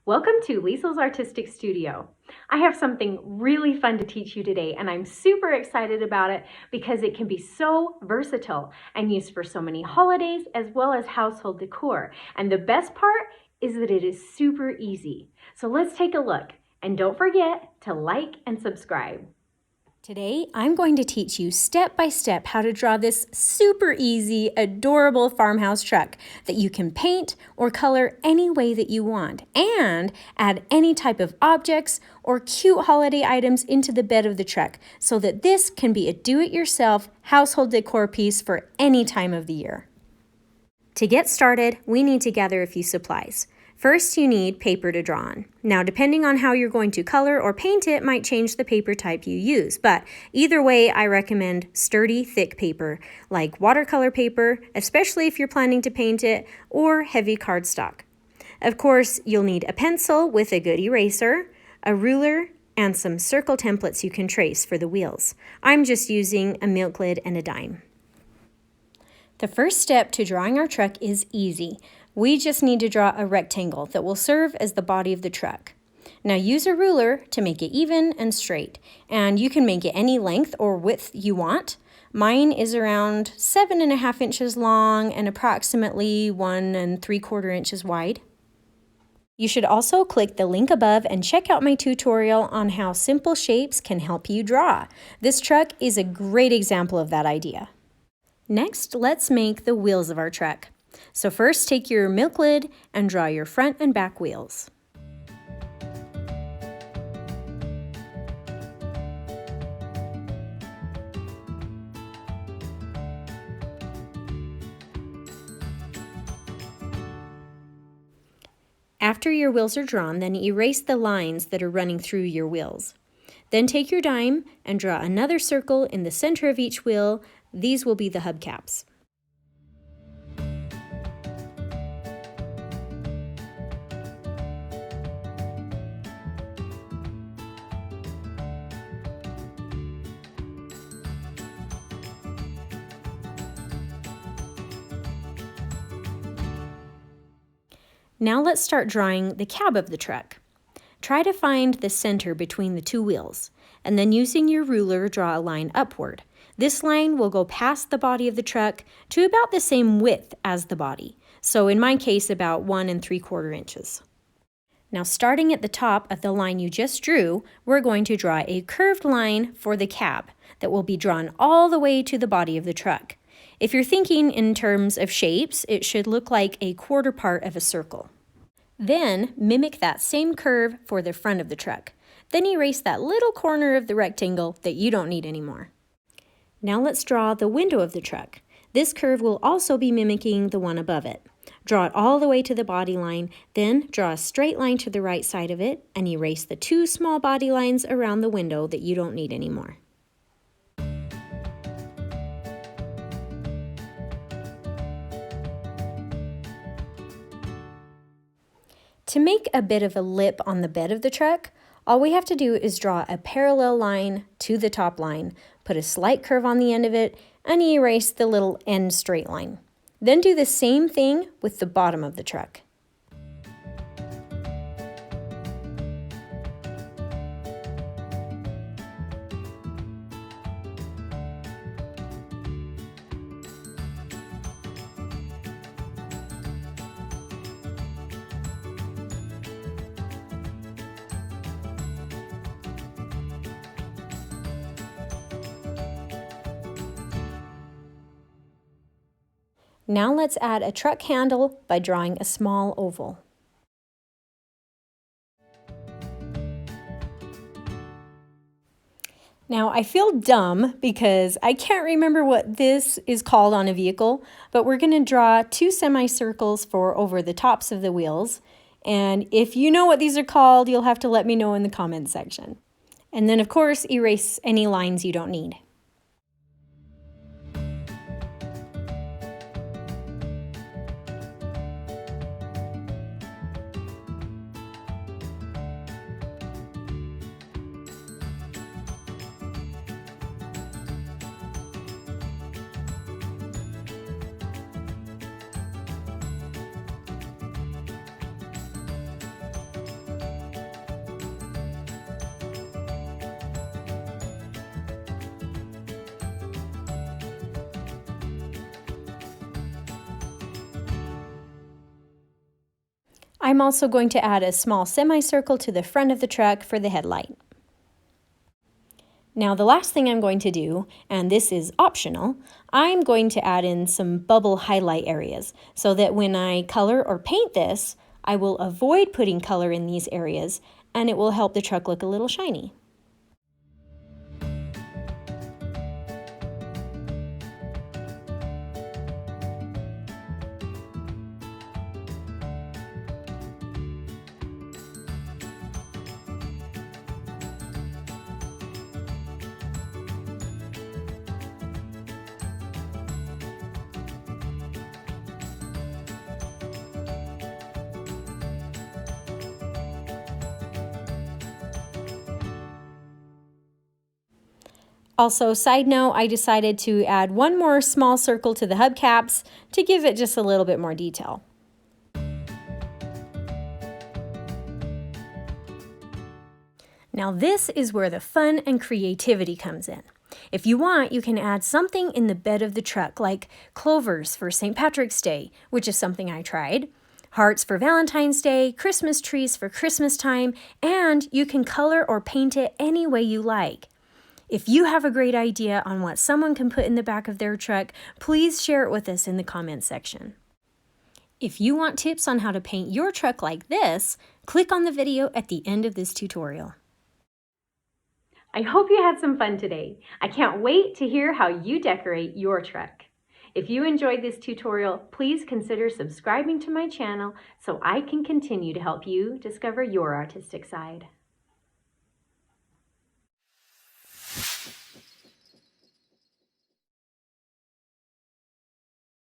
Welcome to Liesel's Artistic Studio. I have something really fun to teach you today, and I'm super excited about it because it can be so versatile and used for so many holidays as well as household decor. And the best part is that it is super easy. So let's take a look, and don't forget to like and subscribe. Today, I'm going to teach you step by step how to draw this super easy, adorable farmhouse truck that you can paint or color any way that you want and add any type of objects or cute holiday items into the bed of the truck so that this can be a do-it-yourself household decor piece for any time of the year. To get started, we need to gather a few supplies. First, you need paper to draw on. Now, depending on how you're going to color or paint it might change the paper type you use, but either way, I recommend sturdy, thick paper, like watercolor paper, especially if you're planning to paint it, or heavy cardstock. Of course, you'll need a pencil with a good eraser, a ruler, and some circle templates you can trace for the wheels. I'm just using a milk lid and a dime. The first step to drawing our truck is easy. We just need to draw a rectangle that will serve as the body of the truck. Now use a ruler to make it even and straight, and you can make it any length or width you want. Mine is around 7.5 inches long and approximately 1 3/4 inches wide. You should also click the link above and check out my tutorial on how simple shapes can help you draw. This truck is a great example of that idea. Next, let's make the wheels of our truck. So first, take your milk lid and draw your front and back wheels. After your wheels are drawn, then erase the lines that are running through your wheels. Then take your dime and draw another circle in the center of each wheel. These will be the hubcaps. Now let's start drawing the cab of the truck. Try to find the center between the two wheels, and then using your ruler, draw a line upward. This line will go past the body of the truck to about the same width as the body. So in my case, about 1 3/4 inches. Now starting at the top of the line you just drew, we're going to draw a curved line for the cab that will be drawn all the way to the body of the truck. If you're thinking in terms of shapes, it should look like a quarter part of a circle. Then mimic that same curve for the front of the truck. Then erase that little corner of the rectangle that you don't need anymore. Now let's draw the window of the truck. This curve will also be mimicking the one above it. Draw it all the way to the body line, then draw a straight line to the right side of it and erase the two small body lines around the window that you don't need anymore. To make a bit of a lip on the bed of the truck, all we have to do is draw a parallel line to the top line, put a slight curve on the end of it, and erase the little end straight line. Then do the same thing with the bottom of the truck. Now let's add a truck handle by drawing a small oval. Now I feel dumb because I can't remember what this is called on a vehicle, but we're going to draw 2 semicircles for over the tops of the wheels. And if you know what these are called, you'll have to let me know in the comments section. And then of course, erase any lines you don't need. I'm also going to add a small semicircle to the front of the truck for the headlight. Now the last thing I'm going to do, and this is optional, I'm going to add in some bubble highlight areas so that when I color or paint this, I will avoid putting color in these areas and it will help the truck look a little shiny. Also, side note, I decided to add one more small circle to the hubcaps to give it just a little bit more detail. Now this is where the fun and creativity comes in. If you want, you can add something in the bed of the truck, like clovers for St. Patrick's Day, which is something I tried, hearts for Valentine's Day, Christmas trees for Christmas time, and you can color or paint it any way you like. If you have a great idea on what someone can put in the back of their truck, please share it with us in the comments section. If you want tips on how to paint your truck like this, click on the video at the end of this tutorial. I hope you had some fun today. I can't wait to hear how you decorate your truck. If you enjoyed this tutorial, please consider subscribing to my channel so I can continue to help you discover your artistic side.